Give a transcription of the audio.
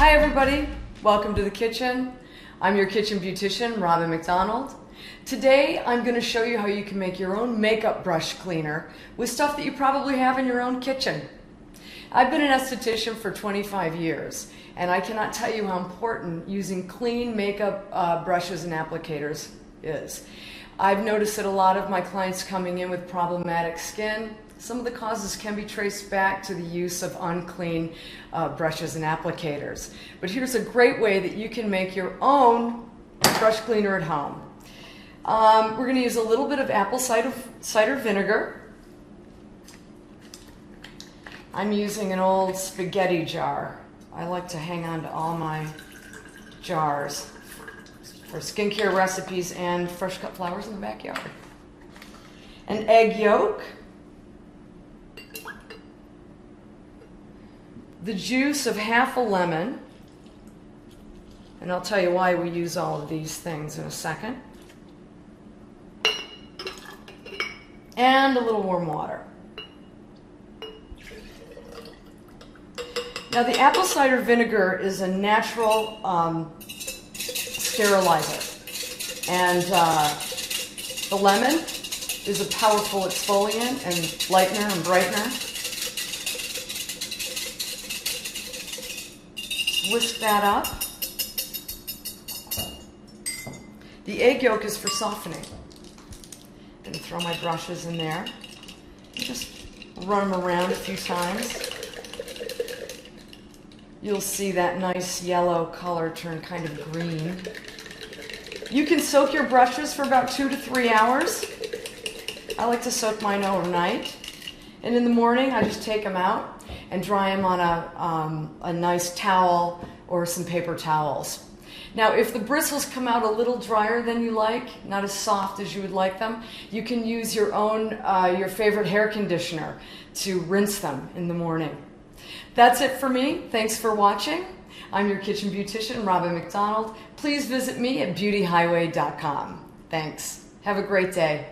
Hi everybody, welcome to the kitchen. I'm your kitchen beautician, Robin McDonald. Today I'm going to show you how you can make your own makeup brush cleaner with stuff that you probably have in your own kitchen. I've been an esthetician for 25 years and I cannot tell you how important using clean makeup brushes and applicators is. I've noticed that a lot of my clients coming in with problematic skin, some of the causes can be traced back to the use of unclean brushes and applicators. But here's a great way that you can make your own brush cleaner at home. We're going to use a little bit of apple cider vinegar. I'm using an old spaghetti jar. I like to hang on to all my jars for skincare recipes and fresh cut flowers in the backyard. An egg yolk. The juice of half a lemon, and I'll tell you why we use all of these things in a second, and a little warm water. Now the apple cider vinegar is a natural sterilizer, and the lemon is a powerful exfoliant and lightener and brightener. Whisk that up. The egg yolk is for softening. I'm going to throw my brushes in there. Just run them around a few times. You'll see that nice yellow color turn kind of green. You can soak your brushes for about 2 to 3 hours. I like to soak mine overnight. And in the morning, I just take them out and dry them on a nice towel or some paper towels. Now, if the bristles come out a little drier than you like, not as soft as you would like them, you can use your own, your favorite hair conditioner to rinse them in the morning. That's it for me. Thanks for watching. I'm your kitchen beautician, Robin McDonald. Please visit me at beautyhighway.com. Thanks. Have a great day.